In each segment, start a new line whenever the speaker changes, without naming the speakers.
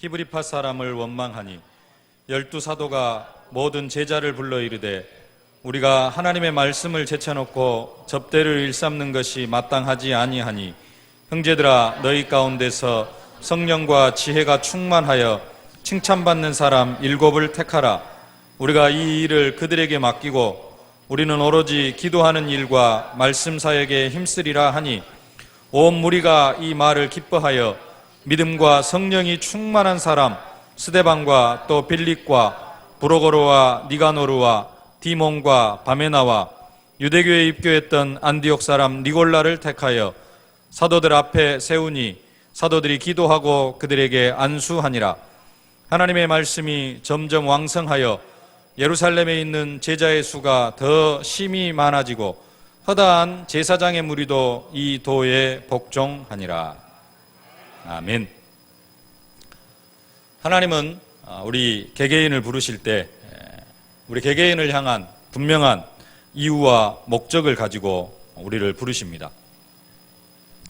히브리파 사람을 원망하니 12사도가 모든 제자를 불러 이르되 우리가 하나님의 말씀을 제쳐놓고 접대를 일삼는 것이 마땅하지 아니하니 형제들아 너희 가운데서 성령과 지혜가 충만하여 칭찬받는 사람 7을 택하라. 우리가 이 일을 그들에게 맡기고 우리는 오로지 기도하는 일과 말씀 사역에 힘쓰리라 하니 온 무리가 이 말을 기뻐하여 믿음과 성령이 충만한 사람 스데반과 또 빌립과 브로고로와 니가노르와 디몬과 바메나와 유대교에 입교했던 안디옥 사람 니골라를 택하여 사도들 앞에 세우니 사도들이 기도하고 그들에게 안수하니라. 하나님의 말씀이 점점 왕성하여 예루살렘에 있는 제자의 수가 더 심히 많아지고 허다한 제사장의 무리도 이 도에 복종하니라. 아멘. 하나님은 우리 개개인을 부르실 때 우리 개개인을 향한 분명한 이유와 목적을 가지고 우리를 부르십니다.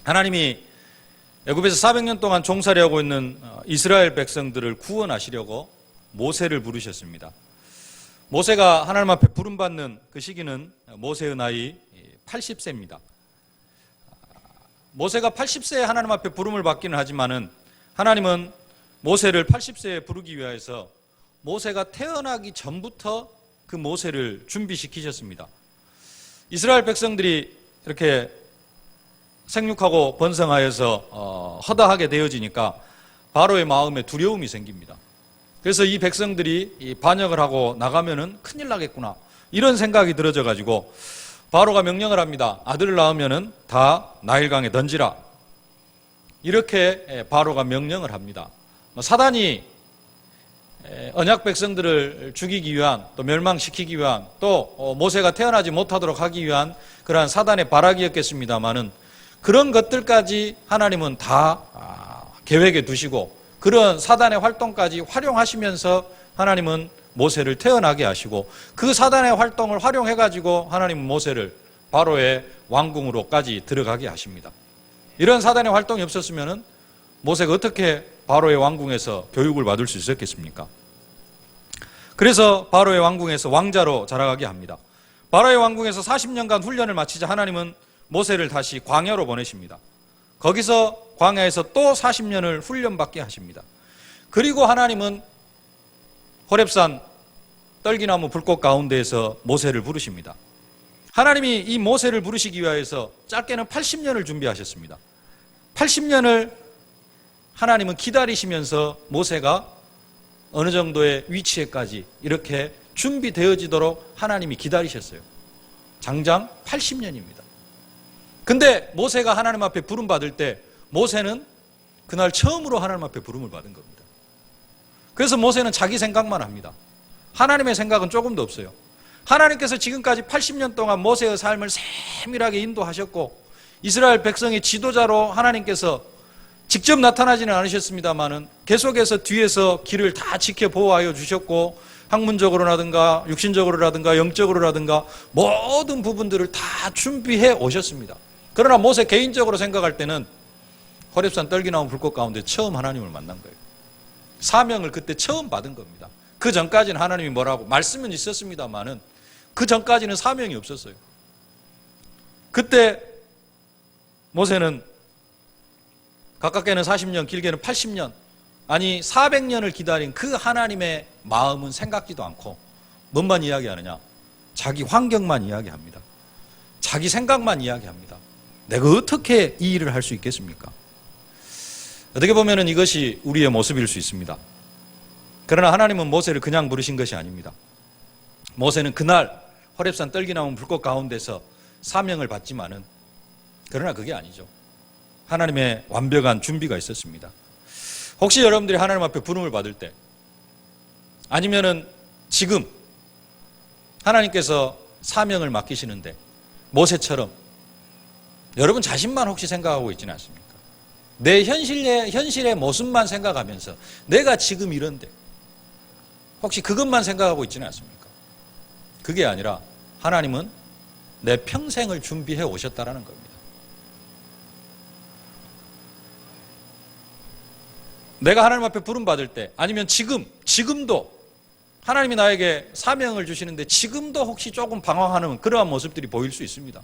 하나님이 애굽에서 400년 동안 종살이하고 있는 이스라엘 백성들을 구원하시려고 모세를 부르셨습니다. 모세가 하나님 앞에 부름받는 그 시기는 모세의 나이 80세입니다. 모세가 80세에 하나님 앞에 부름을 받기는 하지만은 하나님은 모세를 80세에 부르기 위해서 모세가 태어나기 전부터 그 모세를 준비시키셨습니다. 이스라엘 백성들이 이렇게 생육하고 번성하여서 허다하게 되어지니까 바로의 마음에 두려움이 생깁니다. 그래서 이 백성들이 반역을 하고 나가면은 큰일 나겠구나 이런 생각이 들어져 가지고 바로가 명령을 합니다. 아들을 낳으면은 다 나일강에 던지라. 이렇게 바로가 명령을 합니다. 사단이 언약 백성들을 죽이기 위한 또 멸망시키기 위한 또 모세가 태어나지 못하도록 하기 위한 그러한 사단의 발악이었겠습니다마는 그런 것들까지 하나님은 다 계획에 두시고 그런 사단의 활동까지 활용하시면서 하나님은 모세를 태어나게 하시고 그 사단의 활동을 활용해가지고 하나님은 모세를 바로의 왕궁으로까지 들어가게 하십니다. 이런 사단의 활동이 없었으면 모세가 어떻게 바로의 왕궁에서 교육을 받을 수 있었겠습니까? 그래서 바로의 왕궁에서 왕자로 자라가게 합니다. 바로의 왕궁에서 40년간 훈련을 마치자 하나님은 모세를 다시 광야로 보내십니다. 거기서 광야에서 또 40년을 훈련받게 하십니다. 그리고 하나님은 호렙산 떨기나무 불꽃 가운데에서 모세를 부르십니다. 하나님이 이 모세를 부르시기 위해서 짧게는 80년을 준비하셨습니다. 80년을 하나님은 기다리시면서 모세가 어느 정도의 위치에까지 이렇게 준비되어지도록 하나님이 기다리셨어요. 장장 80년입니다. 근데 모세가 하나님 앞에 부름 받을 때 모세는 그날 처음으로 하나님 앞에 부름을 받은 겁니다. 그래서 모세는 자기 생각만 합니다. 하나님의 생각은 조금도 없어요. 하나님께서 지금까지 80년 동안 모세의 삶을 세밀하게 인도하셨고 이스라엘 백성의 지도자로 하나님께서 직접 나타나지는 않으셨습니다만은 계속해서 뒤에서 길을 다 지켜 보호하여 주셨고 학문적으로라든가 육신적으로라든가 영적으로라든가 모든 부분들을 다 준비해 오셨습니다. 그러나 모세 개인적으로 생각할 때는 호렙산 떨기나무 불꽃 가운데 처음 하나님을 만난 거예요. 사명을 그때 처음 받은 겁니다. 그 전까지는 하나님이 뭐라고 말씀은 있었습니다만은 그 전까지는 사명이 없었어요. 그때 모세는 가깝게는 40년, 길게는 80년, 아니 400년을 기다린 그 하나님의 마음은 생각지도 않고 뭔만 이야기하느냐? 자기 환경만 이야기합니다. 자기 생각만 이야기합니다. 내가 어떻게 이 일을 할 수 있겠습니까? 어떻게 보면 이것이 우리의 모습일 수 있습니다. 그러나 하나님은 모세를 그냥 부르신 것이 아닙니다. 모세는 그날 호렙산 떨기나무 불꽃 가운데서 사명을 받지만은 그러나 그게 아니죠. 하나님의 완벽한 준비가 있었습니다. 혹시 여러분들이 하나님 앞에 부름을 받을 때 아니면은 지금 하나님께서 사명을 맡기시는데 모세처럼 여러분 자신만 혹시 생각하고 있지는 않습니까? 내 현실의 모습만 생각하면서 내가 지금 이런데 혹시 그것만 생각하고 있지는 않습니까? 그게 아니라 하나님은 내 평생을 준비해 오셨다라는 겁니다. 내가 하나님 앞에 부름받을 때, 아니면 지금도 하나님이 나에게 사명을 주시는데 지금도 혹시 조금 방황하는 그러한 모습들이 보일 수 있습니다.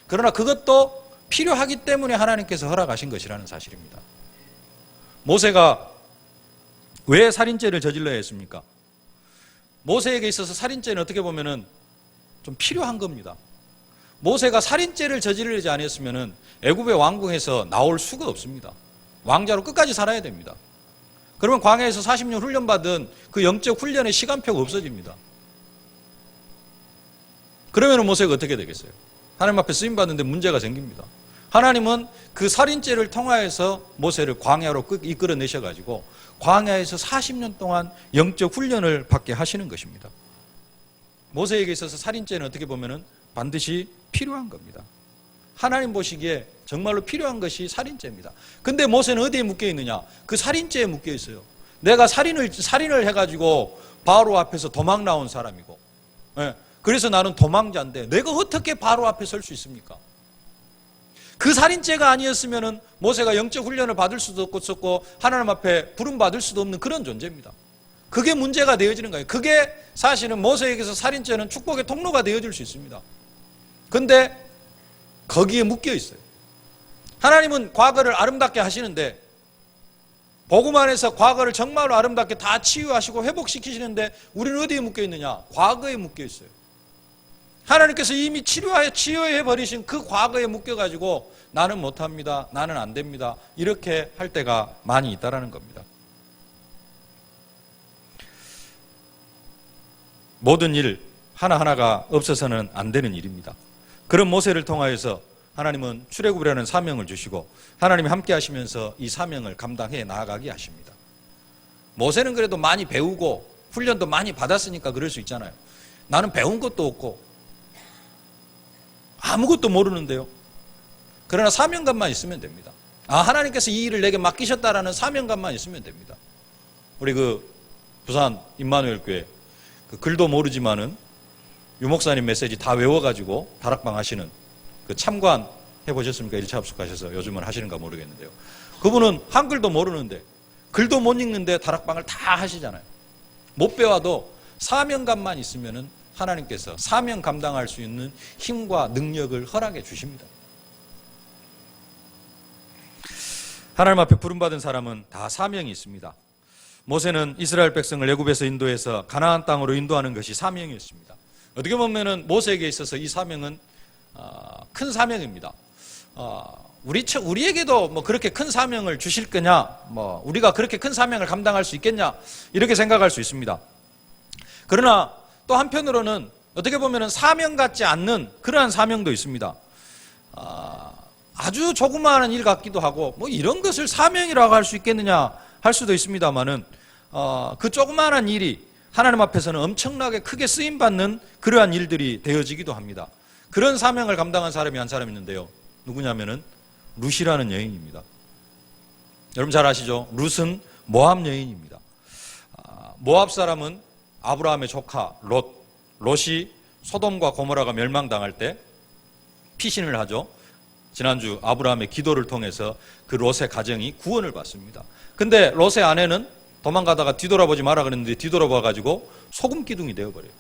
그러나 그것도 필요하기 때문에 하나님께서 허락하신 것이라는 사실입니다. 모세가 왜 살인죄를 저질러야 했습니까? 모세에게 있어서 살인죄는 어떻게 보면은 좀 필요한 겁니다. 모세가 살인죄를 저지르지 않았으면은 애굽의 왕궁에서 나올 수가 없습니다. 왕자로 끝까지 살아야 됩니다. 그러면 광야에서 40년 훈련받은 그 영적 훈련의 시간표가 없어집니다. 그러면 모세가 어떻게 되겠어요? 하나님 앞에 쓰임받는데 문제가 생깁니다. 하나님은 그 살인죄를 통하여서 모세를 광야로 이끌어내셔가지고 광야에서 40년 동안 영적 훈련을 받게 하시는 것입니다. 모세에게 있어서 살인죄는 어떻게 보면은 반드시 필요한 겁니다. 하나님 보시기에 정말로 필요한 것이 살인죄입니다. 근데 모세는 어디에 묶여 있느냐? 그 살인죄에 묶여 있어요. 내가 살인을 해가지고 바로 앞에서 도망 나온 사람이고, 그래서 나는 도망자인데 내가 어떻게 바로 앞에 설 수 있습니까? 그 살인죄가 아니었으면은 모세가 영적 훈련을 받을 수도 없었고 하나님 앞에 부름받을 수도 없는 그런 존재입니다. 그게 문제가 되어지는 거예요. 그게 사실은 모세에게서 살인죄는 축복의 통로가 되어질 수 있습니다. 근데 거기에 묶여 있어요. 하나님은 과거를 아름답게 하시는데, 복음 안에서 과거를 정말로 아름답게 다 치유하시고 회복시키시는데 우리는 어디에 묶여 있느냐? 과거에 묶여 있어요. 하나님께서 이미 치유해 버리신 그 과거에 묶여가지고 나는 못합니다, 나는 안 됩니다, 이렇게 할 때가 많이 있다라는 겁니다. 모든 일 하나하나가 없어서는 안 되는 일입니다. 그런 모세를 통하여서 하나님은 출애굽이라는 사명을 주시고 하나님이 함께 하시면서 이 사명을 감당해 나아가게 하십니다. 모세는 그래도 많이 배우고 훈련도 많이 받았으니까 그럴 수 있잖아요. 나는 배운 것도 없고 아무것도 모르는데요. 그러나 사명감만 있으면 됩니다. 하나님께서 이 일을 내게 맡기셨다라는 사명감만 있으면 됩니다. 우리 부산 임마누엘 교회 글도 모르지만은 유목사님 메시지 다 외워가지고 다락방 하시는 참관 해보셨습니까? 1차 합숙하셔서 요즘은 하시는가 모르겠는데요. 그분은 한글도 모르는데 글도 못 읽는데 다락방을 다 하시잖아요. 못 배워도 사명감만 있으면은 하나님께서 사명 감당할 수 있는 힘과 능력을 허락해 주십니다. 하나님 앞에 부름받은 사람은 다 사명이 있습니다. 모세는 이스라엘 백성을 애굽에서 인도해서 가나안 땅으로 인도하는 것이 사명이었습니다. 어떻게 보면은 모세에게 있어서 이 사명은 큰 사명입니다. 우리에게도 그렇게 큰 사명을 주실 거냐, 우리가 그렇게 큰 사명을 감당할 수 있겠냐, 이렇게 생각할 수 있습니다. 그러나 또 한편으로는 어떻게 보면은 사명 같지 않는 그러한 사명도 있습니다. 아주 조그마한 일 같기도 하고 이런 것을 사명이라고 할 수 있겠느냐 할 수도 있습니다만은 그 조그마한 일이 하나님 앞에서는 엄청나게 크게 쓰임받는 그러한 일들이 되어지기도 합니다. 그런 사명을 감당한 사람이 한 사람 있는데요. 누구냐면은 룻이라는 여인입니다. 여러분 잘 아시죠? 룻은 모압 여인입니다. 모압 사람은 아브라함의 조카 롯이 소돔과 고모라가 멸망당할 때 피신을 하죠. 지난주 아브라함의 기도를 통해서 그 롯의 가정이 구원을 받습니다. 근데 롯의 아내는 도망가다가 뒤돌아보지 마라 그랬는데 뒤돌아봐가지고 소금 기둥이 되어버려요.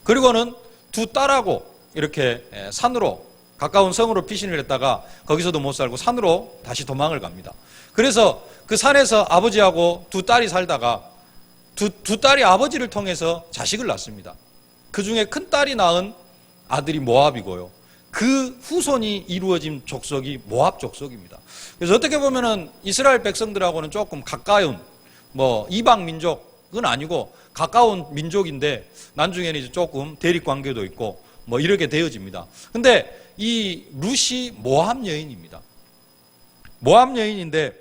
그리고는 두 딸하고 이렇게 산으로 가까운 성으로 피신을 했다가 거기서도 못 살고 산으로 다시 도망을 갑니다. 그래서 그 산에서 아버지하고 두 딸이 살다가 두 딸이 아버지를 통해서 자식을 낳습니다. 그 중에 큰 딸이 낳은 아들이 모압이고요. 그 후손이 이루어진 족속이 모압 족속입니다. 그래서 어떻게 보면은 이스라엘 백성들하고는 조금 가까운 이방 민족은 아니고 가까운 민족인데 나중에는 이제 조금 대립 관계도 있고 이렇게 되어집니다. 근데 이 룻이 모압 여인입니다. 모압 여인인데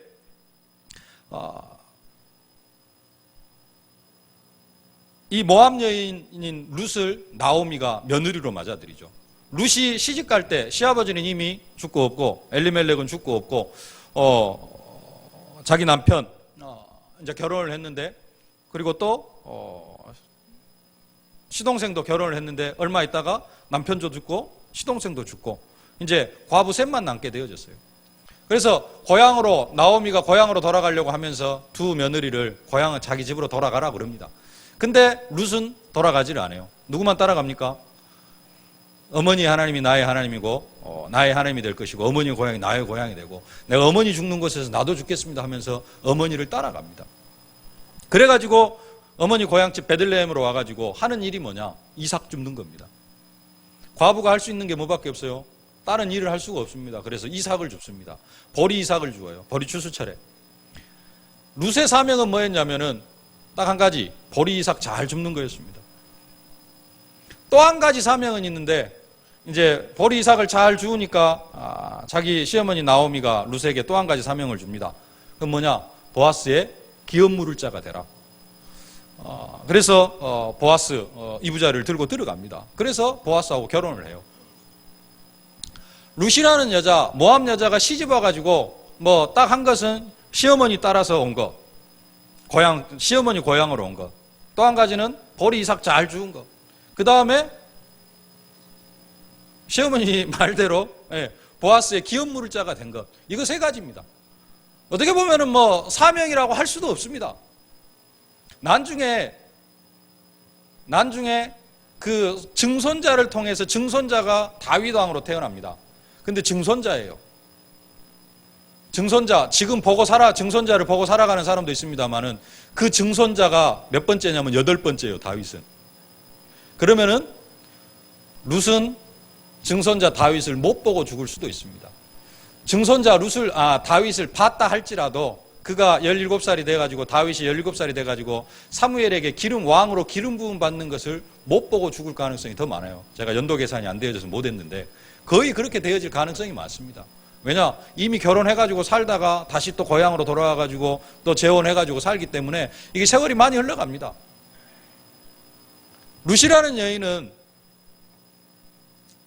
이 모압 여인인 룻을 나오미가 며느리로 맞아들이죠. 룻이 시집갈 때 시아버지는 이미 죽고 없고 엘리멜렉은 죽고 없고 자기 남편 이제 결혼을 했는데 그리고 또 시동생도 결혼을 했는데 얼마 있다가 남편도 죽고 시동생도 죽고 이제 과부 셋만 남게 되어졌어요. 그래서 고향으로, 나오미가 고향으로 돌아가려고 하면서 두 며느리를 고향은 자기 집으로 돌아가라 그럽니다. 근데 룻은 돌아가지를 않아요. 누구만 따라갑니까? 어머니 하나님이 나의 하나님이고 나의 하나님이 될 것이고 어머니 고향이 나의 고향이 되고 내가 어머니 죽는 곳에서 나도 죽겠습니다 하면서 어머니를 따라갑니다. 그래가지고 어머니 고향집 베들레헴으로 와가지고 하는 일이 뭐냐? 이삭 줍는 겁니다. 과부가 할 수 있는 게 뭐밖에 없어요? 다른 일을 할 수가 없습니다. 그래서 이삭을 줍습니다. 보리 이삭을 주어요. 보리 추수철에. 룻의 사명은 뭐였냐면은 딱 한 가지, 보리 이삭 잘 줍는 거였습니다. 또 한 가지 사명은 있는데 이제 보리 이삭을 잘 주우니까 자기 시어머니 나오미가 룻에게 또 한 가지 사명을 줍니다. 그건 뭐냐? 보아스의 기업 물을 자가 되라. 그래서 보아스 이부자를 들고 들어갑니다. 그래서 보아스하고 결혼을 해요. 룻이라는 여자, 모압 여자가 시집 와가지고 뭐 딱 한 것은 시어머니 따라서 온 것, 시어머니 고향으로 온 것. 또 한 가지는 보리 이삭 잘 주운 것. 그 다음에 시어머니 말대로 보아스의 기업 물을 자가 된 것. 이거 세 가지입니다. 어떻게 보면은 뭐 사명이라고 할 수도 없습니다. 난중에 그 증손자를 통해서 증손자가 다윗 왕으로 태어납니다. 근데 증손자예요. 증손자, 지금 증손자를 보고 살아가는 사람도 있습니다만은 그 증손자가 몇 번째냐면 8번째예요, 다윗은. 그러면은 룻은 증손자 다윗을 못 보고 죽을 수도 있습니다. 증손자 다윗을 봤다 할지라도 그가 17살이 돼가지고 다윗이 17살이 돼가지고 사무엘에게 왕으로 기름 부음 받는 것을 못 보고 죽을 가능성이 더 많아요. 제가 연도 계산이 안 되어져서 못 했는데 거의 그렇게 되어질 가능성이 많습니다. 왜냐? 이미 결혼해가지고 살다가 다시 또 고향으로 돌아와가지고 또 재혼해가지고 살기 때문에 이게 세월이 많이 흘러갑니다. 룻이라는 여인은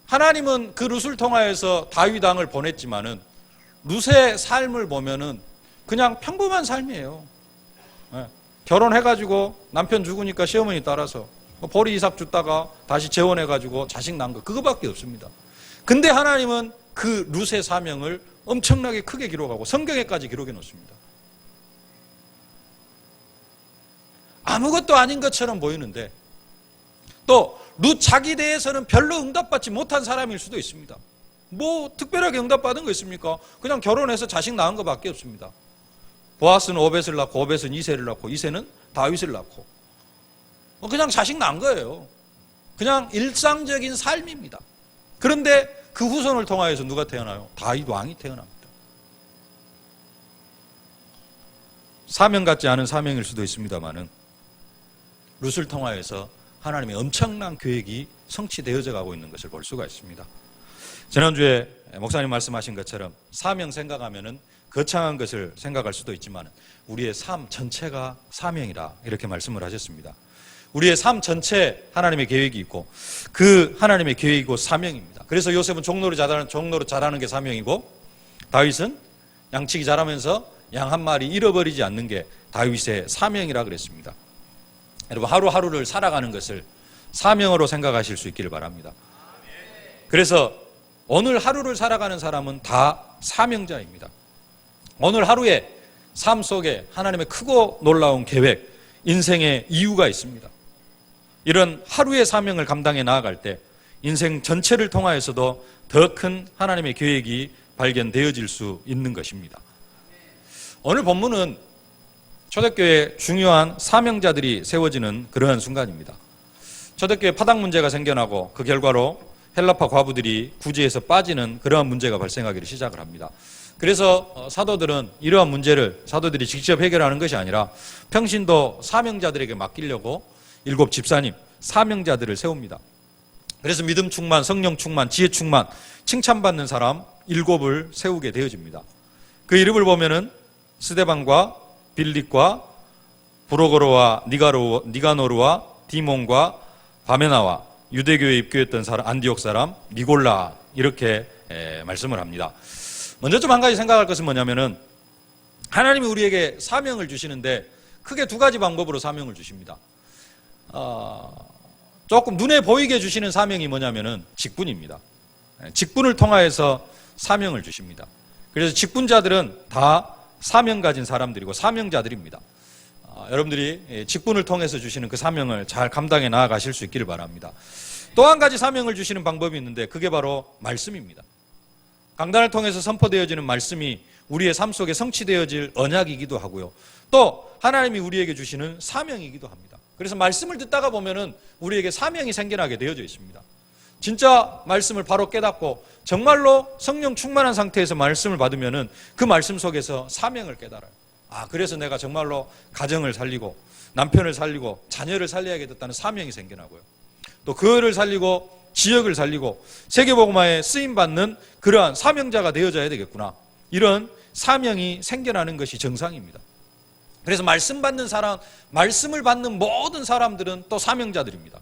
하나님은 그 룻을 통하여서 다윗 왕을 보냈지만은 룻의 삶을 보면은 그냥 평범한 삶이에요. 결혼해가지고 남편 죽으니까 시어머니 따라서 보리 이삭 줬다가 다시 재혼해가지고 자식 낳은 거 그거밖에 없습니다. 근데 하나님은 그 룻의 사명을 엄청나게 크게 기록하고 성경에까지 기록해 놓습니다. 아무것도 아닌 것처럼 보이는데 또 룻 자기 대해서는 별로 응답받지 못한 사람일 수도 있습니다. 뭐 특별하게 응답받은 거 있습니까? 그냥 결혼해서 자식 낳은 것밖에 없습니다. 보아스는 오벳을 낳고 오벳은 이새를 낳고 이새는 다윗을 낳고 그냥 자식 낳은 거예요. 그냥 일상적인 삶입니다. 그런데 그 후손을 통하여서 누가 태어나요? 다윗 왕이 태어납니다. 사명 같지 않은 사명일 수도 있습니다만은 룻을 통하여서 하나님의 엄청난 계획이 성취되어져 가고 있는 것을 볼 수가 있습니다. 지난주에 목사님 말씀하신 것처럼 사명 생각하면은 거창한 것을 생각할 수도 있지만 우리의 삶 전체가 사명이라 이렇게 말씀을 하셨습니다. 우리의 삶 전체 하나님의 계획이 있고 그 하나님의 계획이고 사명입니다. 그래서 요셉은 종로로 자라는 게 사명이고 다윗은 양치기 잘하면서 양 한 마리 잃어버리지 않는 게 다윗의 사명이라 그랬습니다. 여러분 하루하루를 살아가는 것을 사명으로 생각하실 수 있기를 바랍니다. 그래서 오늘 하루를 살아가는 사람은 다 사명자입니다. 오늘 하루의 삶 속에 하나님의 크고 놀라운 계획, 인생의 이유가 있습니다. 이런 하루의 사명을 감당해 나아갈 때 인생 전체를 통하여서도 더 큰 하나님의 계획이 발견되어질 수 있는 것입니다. 오늘 본문은 초대교회에 중요한 사명자들이 세워지는 그러한 순간입니다. 초대교회 파당 문제가 생겨나고 그 결과로 헬라파 과부들이 구제에서 빠지는 그러한 문제가 발생하기를 시작을 합니다. 그래서 사도들은 이러한 문제를 사도들이 직접 해결하는 것이 아니라 평신도 사명자들에게 맡기려고 7 집사님, 사명자들을 세웁니다. 그래서 믿음 충만, 성령 충만, 지혜 충만, 칭찬받는 사람 7을 세우게 되어집니다. 그 이름을 보면은 스데반과 빌립과 브로고로와 니가노르와 디몬과 바메나와 유대교에 입교했던 사람, 안디옥 사람 니골라 이렇게 말씀을 합니다. 먼저 좀 한 가지 생각할 것은 뭐냐면은 하나님이 우리에게 사명을 주시는데 크게 2가지 방법으로 사명을 주십니다. 조금 눈에 보이게 주시는 사명이 뭐냐면은 직분입니다. 직분을 통하여서 사명을 주십니다. 그래서 직분자들은 다 사명 가진 사람들이고 사명자들입니다. 여러분들이 직분을 통해서 주시는 그 사명을 잘 감당해 나아가실 수 있기를 바랍니다. 또 한 가지 사명을 주시는 방법이 있는데 그게 바로 말씀입니다. 강단을 통해서 선포되어지는 말씀이 우리의 삶 속에 성취되어질 언약이기도 하고요. 또 하나님이 우리에게 주시는 사명이기도 합니다. 그래서 말씀을 듣다가 보면은 우리에게 사명이 생겨나게 되어져 있습니다. 진짜 말씀을 바로 깨닫고 정말로 성령 충만한 상태에서 말씀을 받으면은 그 말씀 속에서 사명을 깨달아요. 그래서 내가 정말로 가정을 살리고 남편을 살리고 자녀를 살려야겠다는 사명이 생겨나고요. 또 그를 살리고 지역을 살리고 세계복음화에 쓰임받는 그러한 사명자가 되어져야 되겠구나. 이런 사명이 생겨나는 것이 정상입니다. 그래서 말씀 받는 사람, 말씀을 받는 모든 사람들은 또 사명자들입니다.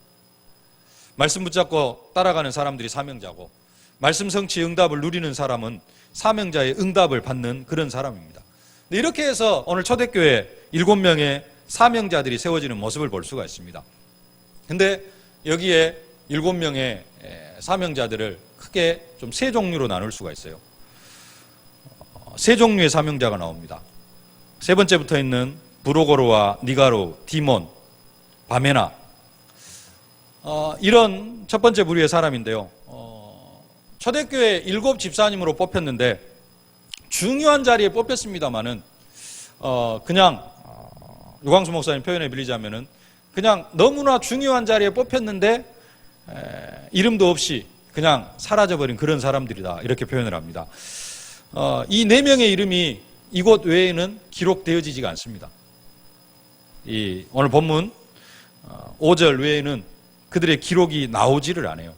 말씀 붙잡고 따라가는 사람들이 사명자고 말씀 성취 응답을 누리는 사람은 사명자의 응답을 받는 그런 사람입니다. 이렇게 해서 오늘 초대교회 7명의 사명자들이 세워지는 모습을 볼 수가 있습니다. 근데 여기에 7명의 사명자들을 크게 좀 세 종류로 나눌 수가 있어요. 세 종류의 사명자가 나옵니다. 세 번째 붙어 있는 브로고르와 니가로, 디몬, 바메나. 이런 첫 번째 부류의 사람인데요. 초대교회 7 집사님으로 뽑혔는데 중요한 자리에 뽑혔습니다만은 그냥 유광수 목사님 표현에 빌리자면은 그냥 너무나 중요한 자리에 뽑혔는데 이름도 없이 그냥 사라져버린 그런 사람들이다 이렇게 표현을 합니다. 이 4명의 이름이 이곳 외에는 기록되어지지가 않습니다. 이 오늘 본문 5절 외에는 그들의 기록이 나오지를 않아요.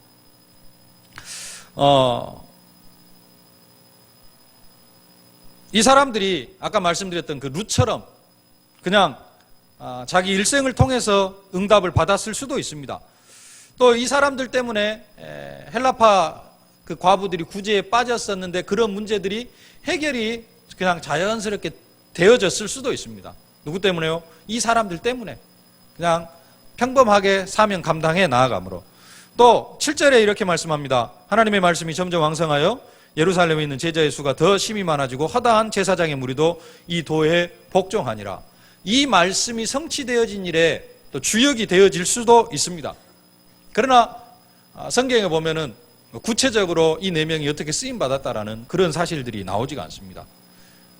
이 사람들이 아까 말씀드렸던 그 룻처럼 그냥 자기 일생을 통해서 응답을 받았을 수도 있습니다. 또 이 사람들 때문에 헬라파 그 과부들이 구제에 빠졌었는데 그런 문제들이 해결이 그냥 자연스럽게 되어졌을 수도 있습니다. 누구 때문에요? 이 사람들 때문에 그냥 평범하게 사명 감당해 나아감으로. 또 7절에 이렇게 말씀합니다. 하나님의 말씀이 점점 왕성하여 예루살렘에 있는 제자의 수가 더 심히 많아지고 허다한 제사장의 무리도 이 도에 복종하니라. 이 말씀이 성취되어진 일에 또 주역이 되어질 수도 있습니다. 그러나 성경에 보면은 구체적으로 이 4명이 어떻게 쓰임받았다라는 그런 사실들이 나오지가 않습니다.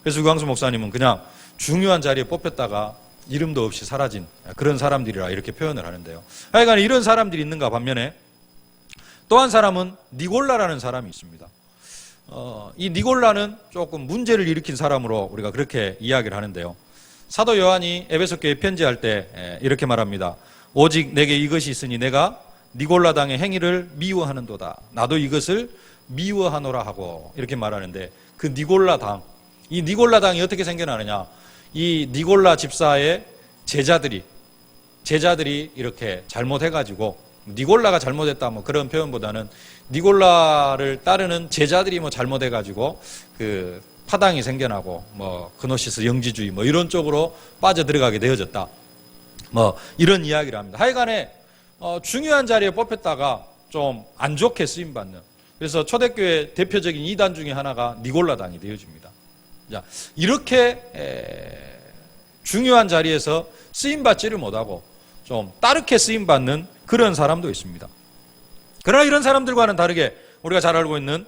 그래서 유광수 목사님은 그냥 중요한 자리에 뽑혔다가 이름도 없이 사라진 그런 사람들이라 이렇게 표현을 하는데요. 하여간 이런 사람들이 있는가 반면에 또 한 사람은 니골라라는 사람이 있습니다. 이 니골라는 조금 문제를 일으킨 사람으로 우리가 그렇게 이야기를 하는데요. 사도 요한이 에베소 교회에 편지할 때 이렇게 말합니다. 오직 내게 이것이 있으니 내가 니골라 당의 행위를 미워하는도다. 나도 이것을 미워하노라 하고 이렇게 말하는데 그 니골라 당, 이 니골라 당이 어떻게 생겨나느냐? 이 니골라 집사의 제자들이 이렇게 잘못해가지고 니골라가 잘못했다 뭐 그런 표현보다는 니골라를 따르는 제자들이 뭐 잘못해가지고 그 파당이 생겨나고 뭐 그노시스 영지주의 뭐 이런 쪽으로 빠져들어가게 되어졌다. 뭐 이런 이야기를 합니다. 하여간에 중요한 자리에 뽑혔다가 좀 안 좋게 쓰임받는, 그래서 초대교회 대표적인 이단 중에 하나가 니골라당이 되어집니다. 자, 이렇게 중요한 자리에서 쓰임받지를 못하고 좀 따르게 쓰임받는 그런 사람도 있습니다. 그러나 이런 사람들과는 다르게 우리가 잘 알고 있는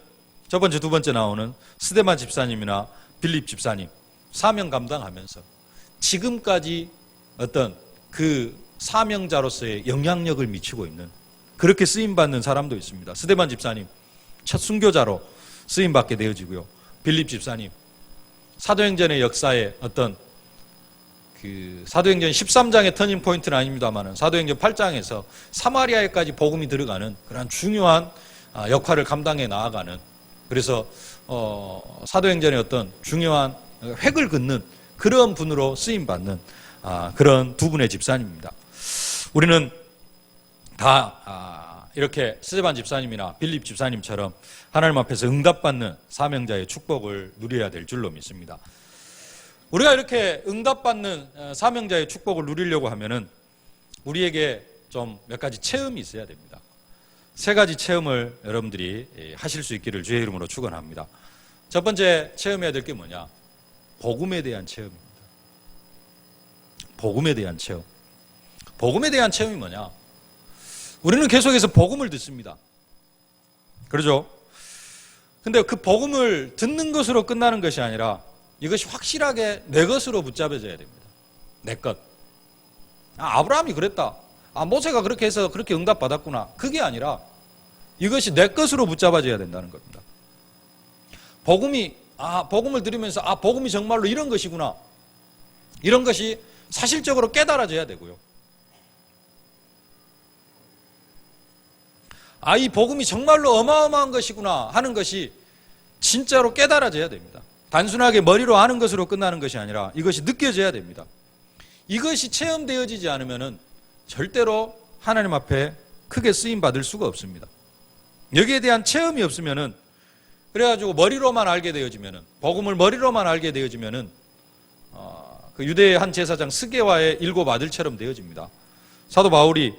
첫 번째, 두 번째 나오는 스데반 집사님이나 빌립 집사님, 사명 감당하면서 지금까지 어떤 그 사명자로서의 영향력을 미치고 있는 그렇게 쓰임받는 사람도 있습니다. 스데반 집사님 첫 순교자로 쓰임받게 되어지고요. 빌립 집사님 사도행전의 역사에 어떤 그 사도행전 13장의 터닝 포인트는 아닙니다만은 사도행전 8장에서 사마리아에까지 복음이 들어가는 그런 중요한 역할을 감당해 나아가는, 그래서 사도행전의 어떤 중요한 획을 긋는 그런 분으로 쓰임받는 그런 두 분의 집사님입니다. 우리는 다 이렇게 스데반 집사님이나 빌립 집사님처럼 하나님 앞에서 응답받는 사명자의 축복을 누려야 될 줄로 믿습니다. 우리가 이렇게 응답받는 사명자의 축복을 누리려고 하면은 우리에게 좀 몇 가지 체험이 있어야 됩니다. 3가지 체험을 여러분들이 하실 수 있기를 주의 이름으로 축원합니다. 첫 번째 체험해야 될 게 뭐냐? 복음에 대한 체험입니다. 복음에 대한 체험. 복음에 대한 체험이 뭐냐? 우리는 계속해서 복음을 듣습니다. 그러죠? 근데 그 복음을 듣는 것으로 끝나는 것이 아니라 이것이 확실하게 내 것으로 붙잡아져야 됩니다. 내 것. 아브라함이 그랬다. 모세가 그렇게 해서 그렇게 응답받았구나. 그게 아니라 이것이 내 것으로 붙잡아져야 된다는 겁니다. 복음을 들으면서 복음이 정말로 이런 것이구나. 이런 것이 사실적으로 깨달아져야 되고요. 이 복음이 정말로 어마어마한 것이구나 하는 것이 진짜로 깨달아져야 됩니다. 단순하게 머리로 아는 것으로 끝나는 것이 아니라 이것이 느껴져야 됩니다. 이것이 체험되어지지 않으면 절대로 하나님 앞에 크게 쓰임받을 수가 없습니다. 여기에 대한 체험이 없으면은 그래가지고 머리로만 알게 되어지면은 복음을 머리로만 알게 되어지면은 그 유대의 한 제사장 스게와의 7 아들처럼 되어집니다. 사도 바울이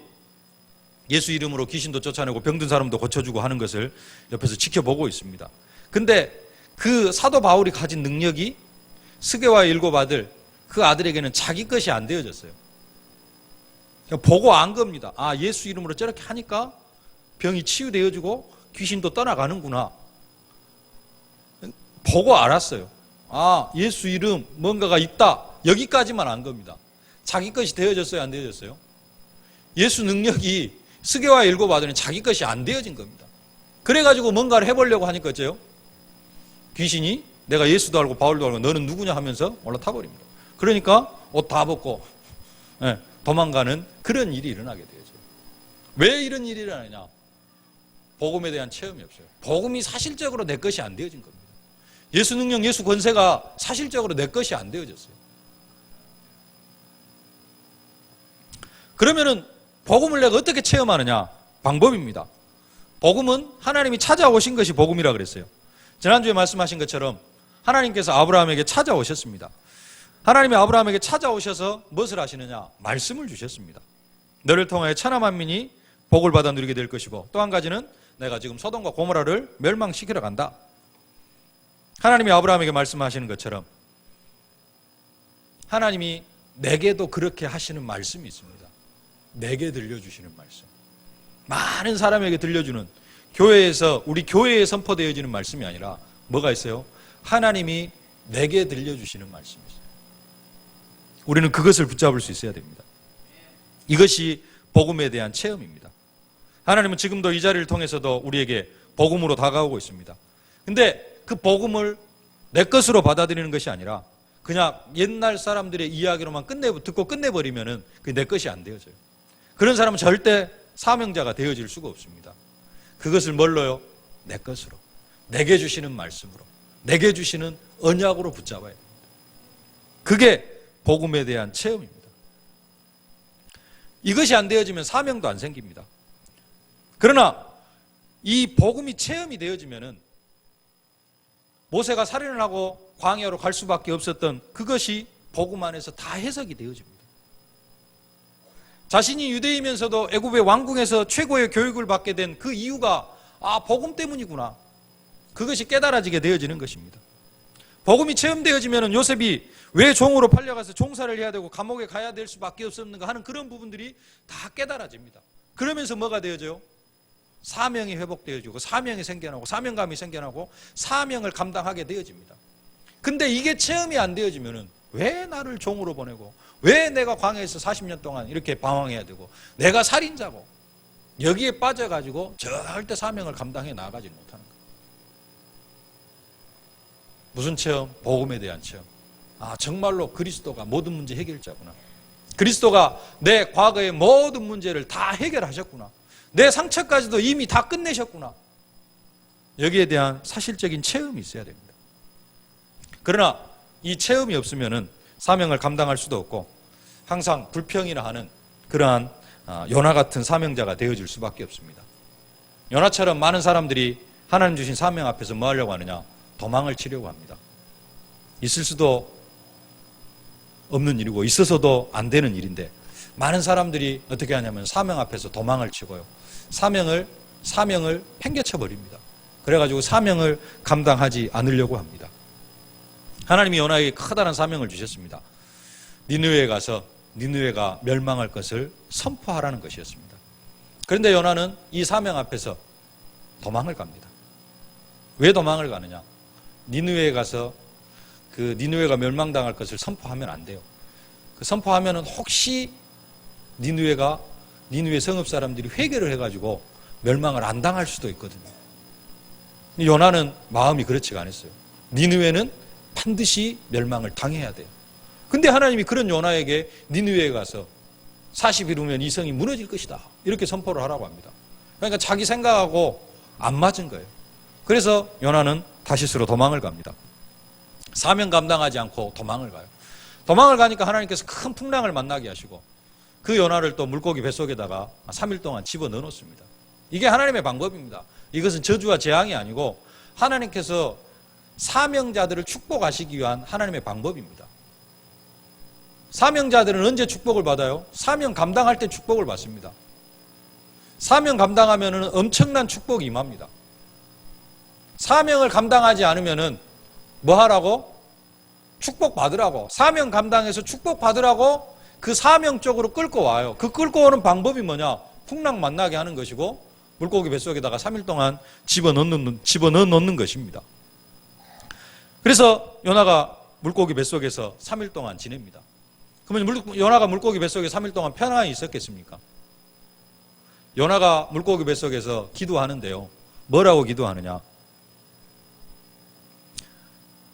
예수 이름으로 귀신도 쫓아내고 병든 사람도 고쳐주고 하는 것을 옆에서 지켜보고 있습니다. 근데 그 사도 바울이 가진 능력이 스게와의 7 아들, 그 아들에게는 자기 것이 안 되어졌어요. 그냥 보고 안 겁니다. 예수 이름으로 저렇게 하니까 병이 치유되어지고 귀신도 떠나가는구나. 보고 알았어요. 예수 이름 뭔가가 있다. 여기까지만 안 겁니다. 자기 것이 되어졌어요? 안 되어졌어요? 예수 능력이 스게와 7 아들은 자기 것이 안 되어진 겁니다. 그래가지고 뭔가를 해보려고 하니까 어째요? 귀신이 내가 예수도 알고 바울도 알고 너는 누구냐 하면서 올라타버립니다. 그러니까 옷 다 벗고 도망가는 그런 일이 일어나게 되죠. 왜 이런 일이 일어나냐? 복음에 대한 체험이 없어요. 복음이 사실적으로 내 것이 안 되어진 겁니다. 예수 능력, 예수 권세가 사실적으로 내 것이 안 되어졌어요. 그러면은 복음을 내가 어떻게 체험하느냐? 방법입니다. 복음은 하나님이 찾아오신 것이 복음이라 그랬어요. 지난주에 말씀하신 것처럼 하나님께서 아브라함에게 찾아오셨습니다. 하나님이 아브라함에게 찾아오셔서 무엇을 하시느냐? 말씀을 주셨습니다. 너를 통하여 천하 만민이 복을 받아 누리게 될 것이고 또 한 가지는 내가 지금 소돔과 고모라를 멸망시키러 간다. 하나님이 아브라함에게 말씀하시는 것처럼 하나님이 내게도 그렇게 하시는 말씀이 있습니다. 내게 들려주시는 말씀. 많은 사람에게 들려주는 교회에서 우리 교회에 선포되어지는 말씀이 아니라 뭐가 있어요? 하나님이 내게 들려주시는 말씀이 있어요. 우리는 그것을 붙잡을 수 있어야 됩니다. 이것이 복음에 대한 체험입니다. 하나님은 지금도 이 자리를 통해서도 우리에게 복음으로 다가오고 있습니다. 근데 그 복음을 내 것으로 받아들이는 것이 아니라 그냥 옛날 사람들의 이야기로만 듣고 끝내버리면은 그게 내 것이 안 되어져요. 그런 사람은 절대 사명자가 되어질 수가 없습니다. 그것을 뭘로요? 내 것으로. 내게 주시는 말씀으로. 내게 주시는 언약으로 붙잡아야 됩니다. 그게 복음에 대한 체험입니다. 이것이 안 되어지면 사명도 안 생깁니다. 그러나 이 복음이 체험이 되어지면은 모세가 살인을 하고 광야로 갈 수밖에 없었던 그것이 복음 안에서 다 해석이 되어집니다. 자신이 유대이면서도 애굽의 왕궁에서 최고의 교육을 받게 된 그 이유가 복음 때문이구나. 그것이 깨달아지게 되어지는 것입니다. 복음이 체험되어지면 요셉이 왜 종으로 팔려가서 종살이를 해야 되고 감옥에 가야 될 수밖에 없었는가 하는 그런 부분들이 다 깨달아집니다. 그러면서 뭐가 되어져요? 사명이 회복되어지고 사명이 생겨나고 사명감이 생겨나고 사명을 감당하게 되어집니다. 근데 이게 체험이 안 되어지면은 왜 나를 종으로 보내고 왜 내가 광야에서 40년 동안 이렇게 방황해야 되고 내가 살인자고 여기에 빠져가지고 절대 사명을 감당해 나가지 못하는 거예요. 무슨 체험? 복음에 대한 체험. 정말로 그리스도가 모든 문제 해결자구나. 그리스도가 내 과거의 모든 문제를 다 해결하셨구나. 내 상처까지도 이미 다 끝내셨구나. 여기에 대한 사실적인 체험이 있어야 됩니다. 그러나 이 체험이 없으면은 사명을 감당할 수도 없고 항상 불평이나 하는 그러한 요나 같은 사명자가 되어질 수밖에 없습니다. 요나처럼 많은 사람들이 하나님 주신 사명 앞에서 뭐 하려고 하느냐? 도망을 치려고 합니다. 있을 수도 없는 일이고 있어서도 안 되는 일인데 많은 사람들이 어떻게 하냐면 사명 앞에서 도망을 치고요. 사명을 팽개쳐 버립니다. 그래가지고 사명을 감당하지 않으려고 합니다. 하나님이 요나에게 커다란 사명을 주셨습니다. 니느웨에 가서 니느웨가 멸망할 것을 선포하라는 것이었습니다. 그런데 요나는 이 사명 앞에서 도망을 갑니다. 왜 도망을 가느냐? 니느웨에 가서 그 니느웨가 멸망당할 것을 선포하면 안 돼요. 그 선포하면은 혹시 니느웨 성읍 사람들이 회개를 해가지고 멸망을 안 당할 수도 있거든요. 요나는 마음이 그렇지가 않았어요. 니느웨는 반드시 멸망을 당해야 돼요. 근데 하나님이 그런 요나에게 니느웨에 가서 40일 후면 이 성이 무너질 것이다, 이렇게 선포를 하라고 합니다. 그러니까 자기 생각하고 안 맞은 거예요. 그래서 요나는 다시스로 도망을 갑니다. 사명 감당하지 않고 도망을 가요. 도망을 가니까 하나님께서 큰 풍랑을 만나게 하시고 그 요나를 또 물고기 뱃속에다가 3일 동안 집어넣어 놓습니다. 이게 하나님의 방법입니다. 이것은 저주와 재앙이 아니고 하나님께서 사명자들을 축복하시기 위한 하나님의 방법입니다. 사명자들은 언제 축복을 받아요? 사명 감당할 때 축복을 받습니다. 사명 감당하면 엄청난 축복이 임합니다. 사명을 감당하지 않으면 뭐 하라고? 축복 받으라고. 사명 감당해서 축복 받으라고 그 사명 쪽으로 끌고 와요. 그 끌고 오는 방법이 뭐냐? 풍랑 만나게 하는 것이고 물고기 뱃속에다가 3일 동안 집어넣어 놓는 것입니다. 그래서 요나가 물고기 뱃속에서 3일 동안 지냅니다. 그러면 요나가 물고기 뱃속에 3일 동안 편안히 있었겠습니까? 요나가 물고기 뱃속에서 기도하는데요. 뭐라고 기도하느냐?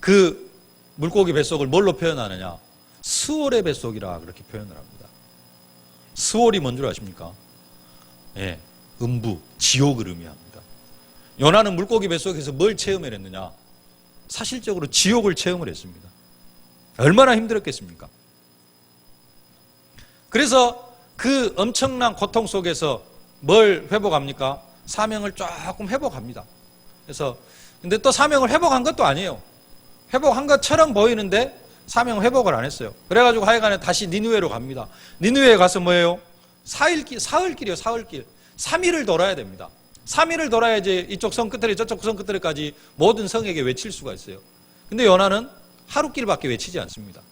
그 물고기 뱃속을 뭘로 표현하느냐? 스올의 뱃속이라 그렇게 표현을 합니다. 스올이 뭔 줄 아십니까? 예, 음부, 지옥을 의미합니다. 요나는 물고기 뱃속에서 뭘 체험을 했느냐? 사실적으로 지옥을 체험을 했습니다. 얼마나 힘들었겠습니까? 그래서 그 엄청난 고통 속에서 뭘 회복합니까? 사명을 조금 회복합니다. 그래서 근데 또 사명을 회복한 것도 아니에요. 회복한 것처럼 보이는데 사명 회복을 안 했어요. 그래가지고 하여간에 다시 니느웨로 갑니다. 니느웨에 가서 뭐예요? 사흘길이요, 사흘길. 3일을 돌아야 됩니다. 3일을 돌아야지 이쪽 성 끝에 저쪽 성 끝에까지 모든 성에게 외칠 수가 있어요. 근데 요나는 하루길밖에 외치지 않습니다.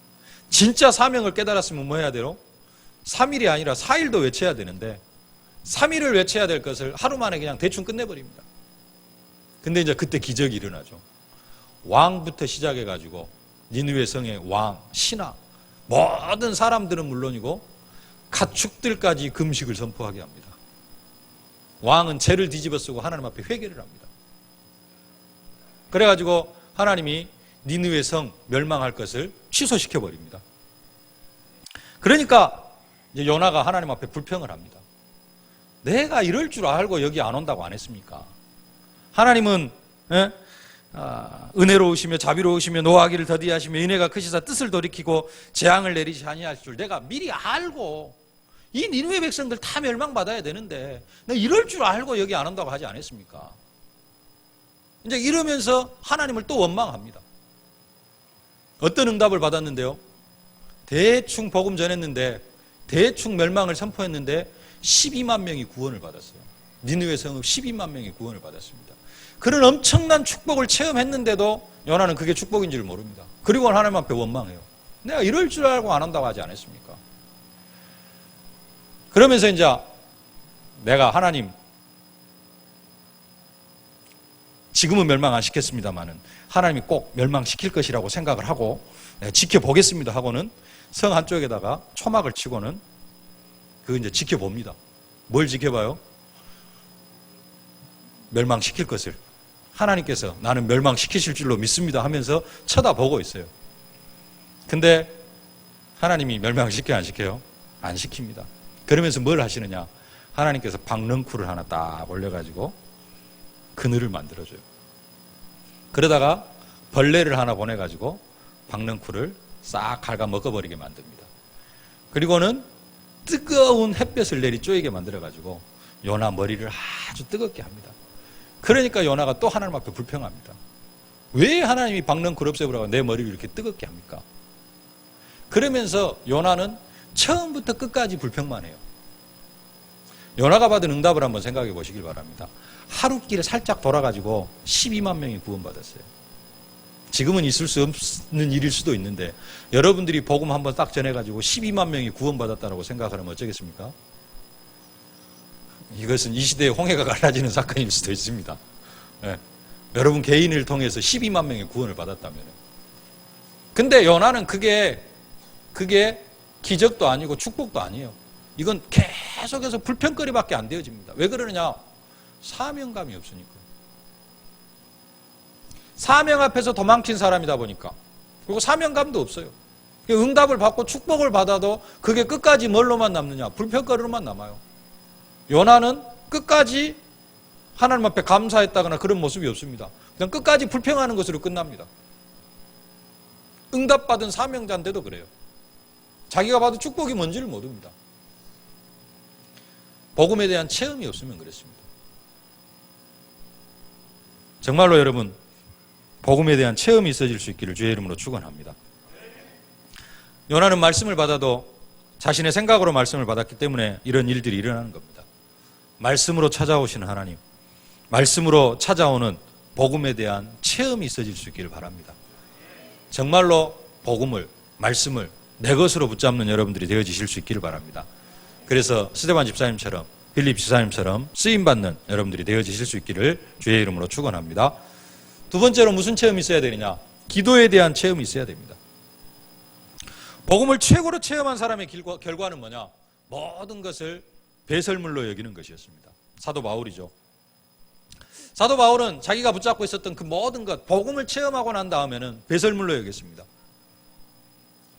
진짜 사명을 깨달았으면 뭐 해야 돼요? 3일이 아니라 4일도 외쳐야 되는데 3일을 외쳐야 될 것을 하루 만에 그냥 대충 끝내버립니다. 근데 이제 그때 기적이 일어나죠. 왕부터 시작해가지고 니느웨 성의 왕, 신하, 모든 사람들은 물론이고 가축들까지 금식을 선포하게 합니다. 왕은 죄를 뒤집어 쓰고 하나님 앞에 회개를 합니다. 그래가지고 하나님이 니느웨 성 멸망할 것을 취소시켜 버립니다. 그러니까 이제 요나가 하나님 앞에 불평을 합니다. 내가 이럴 줄 알고 여기 안 온다고 안 했습니까? 하나님은 은혜로우시며 자비로우시며 노하기를 더디하시며 은혜가 크시사 뜻을 돌이키고 재앙을 내리시 아니할 줄 내가 미리 알고 이 니느웨 백성들 다 멸망받아야 되는데 내가 이럴 줄 알고 여기 안 온다고 하지 않았습니까? 이제 이러면서 하나님을 또 원망합니다. 어떤 응답을 받았는데요? 대충 복음 전했는데 대충 멸망을 선포했는데 12만 명이 구원을 받았어요. 니느웨 성읍 12만 명이 구원을 받았습니다. 그런 엄청난 축복을 체험했는데도 요나는 그게 축복인 줄 모릅니다. 그리고 하나님 앞에 원망해요. 내가 이럴 줄 알고 안 한다고 하지 않았습니까? 그러면서 이제 내가 하나님 지금은 멸망 안 시켰습니다만은 하나님이 꼭 멸망시킬 것이라고 생각을 하고 지켜보겠습니다 하고는 성 한쪽에다가 초막을 치고는 이제 지켜봅니다. 뭘 지켜봐요? 멸망시킬 것을. 하나님께서 나는 멸망시키실 줄로 믿습니다 하면서 쳐다보고 있어요. 근데 하나님이 멸망시켜요, 안 시켜요? 안 시킵니다. 그러면서 뭘 하시느냐? 하나님께서 박넝쿨을 하나 딱 올려가지고 그늘을 만들어줘요. 그러다가 벌레를 하나 보내가지고 박넝쿨을 싹 갉아 먹어버리게 만듭니다. 그리고는 뜨거운 햇볕을 내리 쪼이게 만들어가지고 요나 머리를 아주 뜨겁게 합니다. 그러니까 요나가 또 하나님 앞에 불평합니다. 왜 하나님이 박넝쿨 없애버리고 내 머리를 이렇게 뜨겁게 합니까? 그러면서 요나는 처음부터 끝까지 불평만 해요. 요나가 받은 응답을 한번 생각해 보시길 바랍니다. 하루길 살짝 돌아가지고 12만 명이 구원받았어요. 지금은 있을 수 없는 일일 수도 있는데 여러분들이 복음 한번 딱 전해가지고 12만 명이 구원받았다고 생각하면 어쩌겠습니까? 이것은 이 시대에 홍해가 갈라지는 사건일 수도 있습니다. 네. 여러분 개인을 통해서 12만 명의 구원을 받았다면. 근데 요나는 그게 기적도 아니고 축복도 아니에요. 이건 계속해서 불평거리밖에 안 되어집니다. 왜 그러느냐? 사명감이 없으니까. 사명 앞에서 도망친 사람이다 보니까. 그리고 사명감도 없어요. 응답을 받고 축복을 받아도 그게 끝까지 뭘로만 남느냐? 불평거리로만 남아요. 요나는 끝까지 하나님 앞에 감사했다거나 그런 모습이 없습니다. 그냥 끝까지 불평하는 것으로 끝납니다. 응답받은 사명자인데도 그래요. 자기가 봐도 축복이 뭔지를 모릅니다. 복음에 대한 체험이 없으면 그렇습니다. 정말로 여러분 복음에 대한 체험이 있어질 수 있기를 주의 이름으로 축원합니다. 요나는 말씀을 받아도 자신의 생각으로 말씀을 받았기 때문에 이런 일들이 일어나는 겁니다. 말씀으로 찾아오시는 하나님, 말씀으로 찾아오는 복음에 대한 체험이 있어질 수 있기를 바랍니다. 정말로 복음을, 말씀을 내 것으로 붙잡는 여러분들이 되어지실 수 있기를 바랍니다. 그래서 스데반 집사님처럼, 빌립 집사님처럼 쓰임받는 여러분들이 되어지실 수 있기를 주의 이름으로 축원합니다. 두 번째로 무슨 체험이 있어야 되느냐? 기도에 대한 체험이 있어야 됩니다. 복음을 최고로 체험한 사람의 결과는 뭐냐? 모든 것을 배설물로 여기는 것이었습니다. 사도 바울이죠. 사도 바울은 자기가 붙잡고 있었던 그 모든 것, 복음을 체험하고 난 다음에는 배설물로 여겼습니다.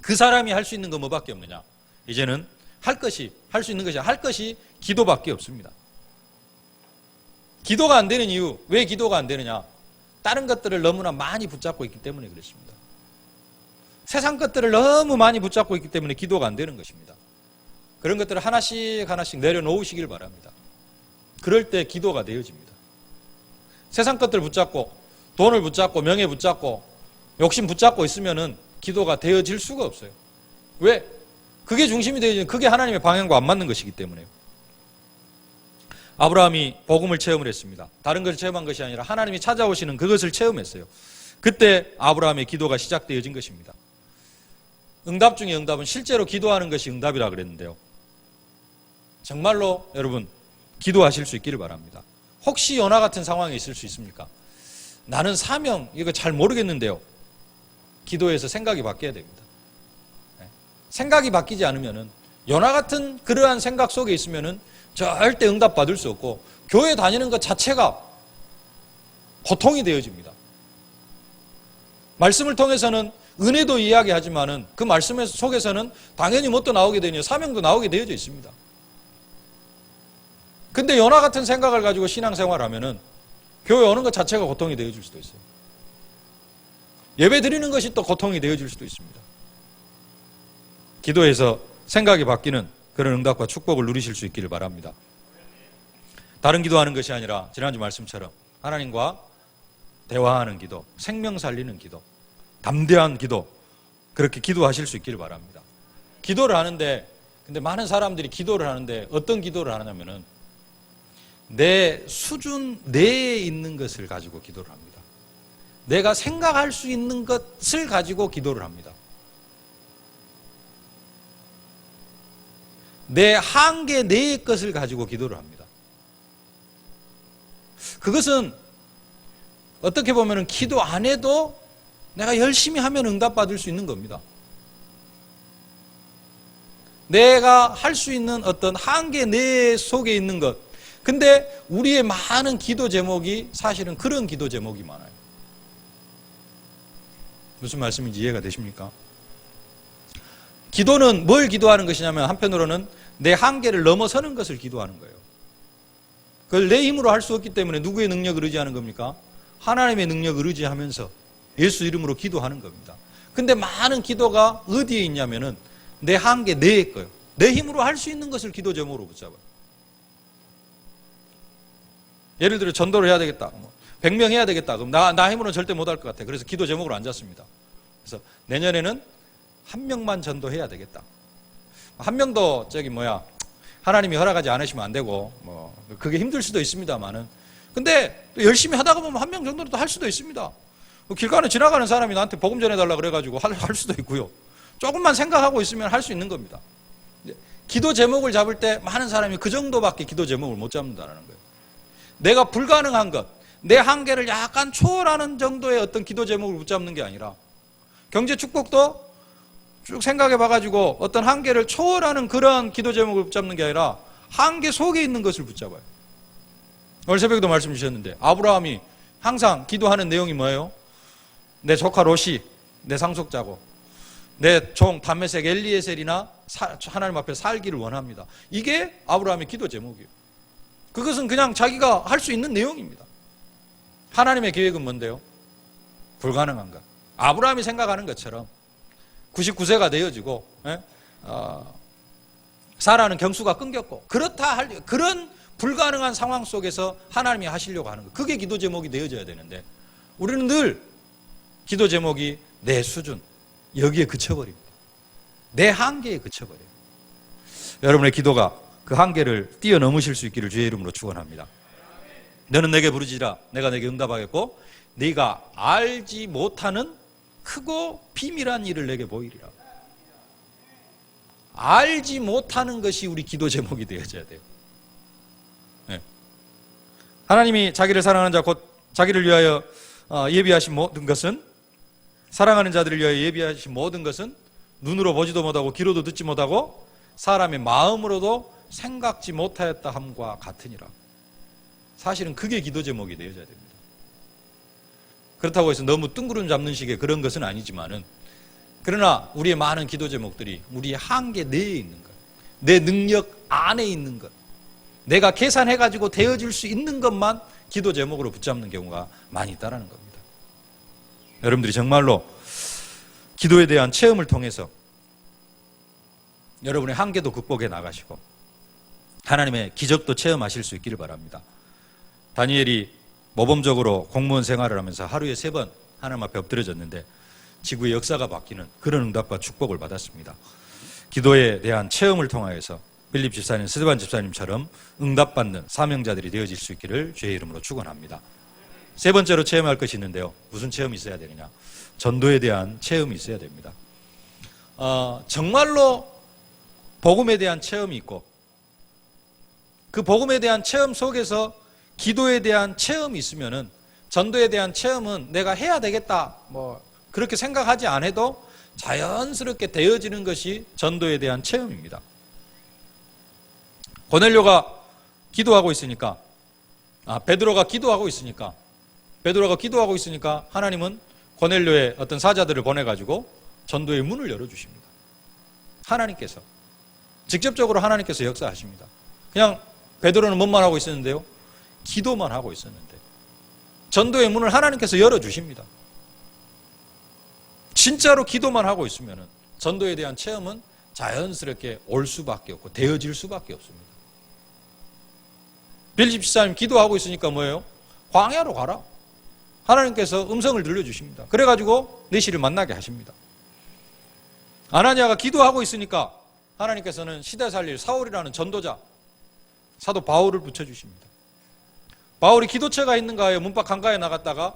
그 사람이 할 수 있는 거 뭐밖에 없느냐? 이제는 할 수 있는 것이 기도밖에 없습니다. 기도가 안 되는 이유, 왜 기도가 안 되느냐? 다른 것들을 너무나 많이 붙잡고 있기 때문에 그렇습니다. 세상 것들을 너무 많이 붙잡고 있기 때문에 기도가 안 되는 것입니다. 그런 것들을 하나씩 내려놓으시길 바랍니다. 그럴 때 기도가 되어집니다. 세상 것들 붙잡고 돈을 붙잡고 명예 붙잡고 욕심 붙잡고 있으면은 기도가 되어질 수가 없어요. 왜? 그게 중심이 되어지는, 그게 하나님의 방향과 안 맞는 것이기 때문에요. 아브라함이 복음을 체험을 했습니다. 다른 것을 체험한 것이 아니라 하나님이 찾아오시는 그것을 체험했어요. 그때 아브라함의 기도가 시작되어진 것입니다. 응답 중에 응답은 실제로 기도하는 것이 응답이라 그랬는데요. 정말로 여러분 기도하실 수 있기를 바랍니다. 혹시 요나 같은 상황에 있을 수 있습니까? 나는 사명 이거 잘 모르겠는데요. 기도해서 생각이 바뀌어야 됩니다. 생각이 바뀌지 않으면은 요나 같은 그러한 생각 속에 있으면은 절대 응답 받을 수 없고 교회 다니는 것 자체가 고통이 되어집니다. 말씀을 통해서는 은혜도 이야기하지만은 그 말씀 속에서는 당연히 뭣도 나오게 되니 사명도 나오게 되어져 있습니다. 근데 요나 같은 생각을 가지고 신앙생활을 하면은 교회 오는 것 자체가 고통이 되어질 수도 있어요. 예배 드리는 것이 또 고통이 되어질 수도 있습니다. 기도해서 생각이 바뀌는 그런 응답과 축복을 누리실 수 있기를 바랍니다. 다른 기도하는 것이 아니라 지난주 말씀처럼 하나님과 대화하는 기도, 생명 살리는 기도, 담대한 기도, 그렇게 기도하실 수 있기를 바랍니다. 기도를 하는데, 근데 많은 사람들이 기도를 하는데 어떤 기도를 하냐면은 내 수준 내에 있는 것을 가지고 기도를 합니다. 내가 생각할 수 있는 것을 가지고 기도를 합니다. 내 한계 내의 것을 가지고 기도를 합니다. 그것은 어떻게 보면 기도 안 해도 내가 열심히 하면 응답받을 수 있는 겁니다. 내가 할 수 있는 어떤 한계 내 속에 있는 것. 근데 우리의 많은 기도 제목이 사실은 그런 기도 제목이 많아요. 무슨 말씀인지 이해가 되십니까? 기도는 뭘 기도하는 것이냐면 한편으로는 내 한계를 넘어서는 것을 기도하는 거예요. 그걸 내 힘으로 할 수 없기 때문에 누구의 능력을 의지하는 겁니까? 하나님의 능력을 의지하면서 예수 이름으로 기도하는 겁니다. 근데 많은 기도가 어디에 있냐면은 내 한계 내에 거예요. 내 힘으로 할 수 있는 것을 기도 제목으로 붙잡아요. 예를 들어 전도를 해야 되겠다. 100명 해야 되겠다. 그럼 나 힘으로는 절대 못할 것 같아. 그래서 기도 제목으로 앉았습니다. 그래서 내년에는 1명만 전도해야 되겠다. 1명도 하나님이 허락하지 않으시면 안 되고 뭐 그게 힘들 수도 있습니다만은, 근데 또 열심히 하다가 보면 한 명 정도는 또 할 수도 있습니다. 길가에 지나가는 사람이 나한테 복음 전해달라 그래가지고 할 수도 있고요. 조금만 생각하고 있으면 할 수 있는 겁니다. 기도 제목을 잡을 때 많은 사람이 그 정도밖에 기도 제목을 못 잡는다는 거예요. 내가 불가능한 것, 내 한계를 약간 초월하는 정도의 어떤 기도 제목을 붙잡는 게 아니라, 경제 축복도 쭉 생각해 봐가지고 어떤 한계를 초월하는 그런 기도 제목을 붙잡는 게 아니라 한계 속에 있는 것을 붙잡아요. 오늘 새벽에도 말씀 주셨는데 아브라함이 항상 기도하는 내용이 뭐예요? 내 조카 롯이 내 상속자고 내 종 담메색 엘리에셀이나 하나님 앞에 살기를 원합니다. 이게 아브라함의 기도 제목이에요. 그것은 그냥 자기가 할 수 있는 내용입니다. 하나님의 계획은 뭔데요? 불가능한 것. 아브라함이 생각하는 것처럼 99세가 되어지고 사라는 경수가 끊겼고 그렇다 할 그런 불가능한 상황 속에서 하나님이 하시려고 하는 것. 그게 기도 제목이 되어져야 되는데 우리는 늘 기도 제목이 내 수준, 여기에 그쳐버립니다. 내 한계에 그쳐버려요. 여러분의 기도가 그 한계를 뛰어넘으실 수 있기를 주의 이름으로 축원합니다. 너는 내게 부르지라 내가 내게 응답하겠고 네가 알지 못하는 크고 비밀한 일을 내게 보이리라. 알지 못하는 것이 우리 기도 제목이 되어져야 돼요. 네. 하나님이 자기를 사랑하는 자 곧 자기를 위하여 예비하신 모든 것은, 사랑하는 자들을 위하여 예비하신 모든 것은 눈으로 보지도 못하고 귀로도 듣지 못하고 사람의 마음으로도 생각지 못하였다 함과 같으니라. 사실은 그게 기도 제목이 되어져야 됩니다. 그렇다고 해서 너무 뜬구름 잡는 식의 그런 것은 아니지만은, 그러나 우리의 많은 기도 제목들이 우리의 한계 내에 있는 것, 내 능력 안에 있는 것, 내가 계산해가지고 되어질 수 있는 것만 기도 제목으로 붙잡는 경우가 많이 있다는 겁니다. 여러분들이 정말로 기도에 대한 체험을 통해서 여러분의 한계도 극복해 나가시고 하나님의 기적도 체험하실 수 있기를 바랍니다. 다니엘이 모범적으로 공무원 생활을 하면서 하루에 3번 하나님 앞에 엎드려졌는데 지구의 역사가 바뀌는 그런 응답과 축복을 받았습니다. 기도에 대한 체험을 통하여서 빌립 집사님, 스데반 집사님처럼 응답받는 사명자들이 되어질 수 있기를 주의 이름으로 축원합니다. 3번째로 체험할 것이 있는데요. 무슨 체험이 있어야 되느냐? 전도에 대한 체험이 있어야 됩니다. 정말로 복음에 대한 체험이 있고 그 복음에 대한 체험 속에서 기도에 대한 체험이 있으면은 전도에 대한 체험은 내가 해야 되겠다 뭐 그렇게 생각하지 않아도 자연스럽게 되어지는 것이 전도에 대한 체험입니다. 고넬료가 기도하고 있으니까 베드로가 기도하고 있으니까 하나님은 고넬료의 어떤 사자들을 보내가지고 전도의 문을 열어주십니다. 하나님께서 직접적으로 하나님께서 역사하십니다. 그냥 베드로는 뭐만 하고 있었는데요? 기도만 하고 있었는데 전도의 문을 하나님께서 열어주십니다. 진짜로 기도만 하고 있으면 전도에 대한 체험은 자연스럽게 올 수밖에 없고 되어질 수밖에 없습니다. 빌립 집사님 기도하고 있으니까 뭐예요? 광야로 가라. 하나님께서 음성을 들려주십니다. 그래가지고 내시를 만나게 하십니다. 아나니아가 기도하고 있으니까 하나님께서는 시대 살릴 사울이라는 전도자 사도 바울을 붙여주십니다. 바울이 기도처가 있는가에 문밖 한가에 나갔다가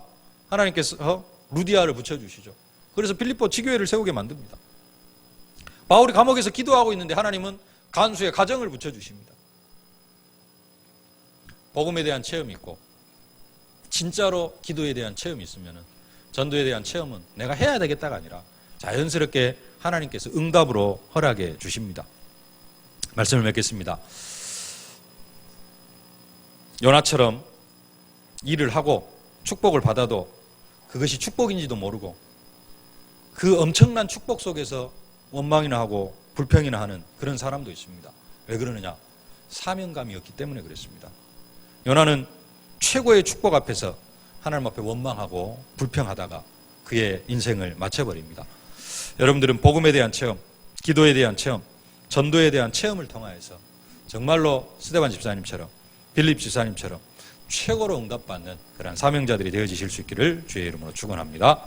하나님께서 루디아를 붙여주시죠. 그래서 필리포 지교회를 세우게 만듭니다. 바울이 감옥에서 기도하고 있는데 하나님은 간수의 가정을 붙여주십니다. 복음에 대한 체험이 있고 진짜로 기도에 대한 체험이 있으면 전도에 대한 체험은 내가 해야 되겠다가 아니라 자연스럽게 하나님께서 응답으로 허락해 주십니다. 말씀을 맺겠습니다. 요나처럼 일을 하고 축복을 받아도 그것이 축복인지도 모르고 그 엄청난 축복 속에서 원망이나 하고 불평이나 하는 그런 사람도 있습니다. 왜 그러느냐? 사명감이 없기 때문에 그렇습니다. 요나는 최고의 축복 앞에서 하나님 앞에 원망하고 불평하다가 그의 인생을 마쳐버립니다. 여러분들은 복음에 대한 체험, 기도에 대한 체험, 전도에 대한 체험을 통하여서 정말로 스데반 집사님처럼 빌립 집사님처럼 최고로 응답받는 그런 사명자들이 되어지실 수 있기를 주의 이름으로 축원합니다.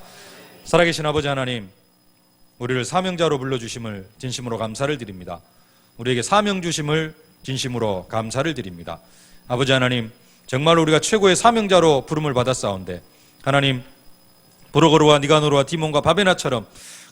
살아계신 아버지 하나님, 우리를 사명자로 불러주심을 진심으로 감사를 드립니다. 우리에게 사명 주심을 진심으로 감사를 드립니다. 아버지 하나님, 정말 우리가 최고의 사명자로 부름을 받았사온데 하나님, 브로거르와 니가노르와 디몬과 바베나처럼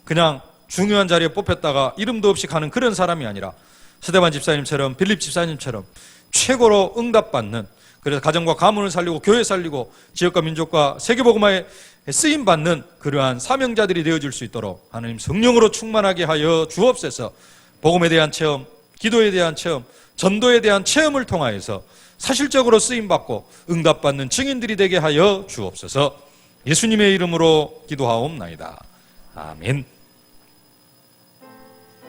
그냥 중요한 자리에 뽑혔다가 이름도 없이 가는 그런 사람이 아니라 스데반 집사님처럼 빌립 집사님처럼 최고로 응답받는, 그래서 가정과 가문을 살리고 교회 살리고 지역과 민족과 세계복음화에 쓰임받는 그러한 사명자들이 되어줄 수 있도록 하나님 성령으로 충만하게 하여 주옵소서. 복음에 대한 체험, 기도에 대한 체험, 전도에 대한 체험을 통하여서 사실적으로 쓰임받고 응답받는 증인들이 되게 하여 주옵소서. 예수님의 이름으로 기도하옵나이다. 아멘.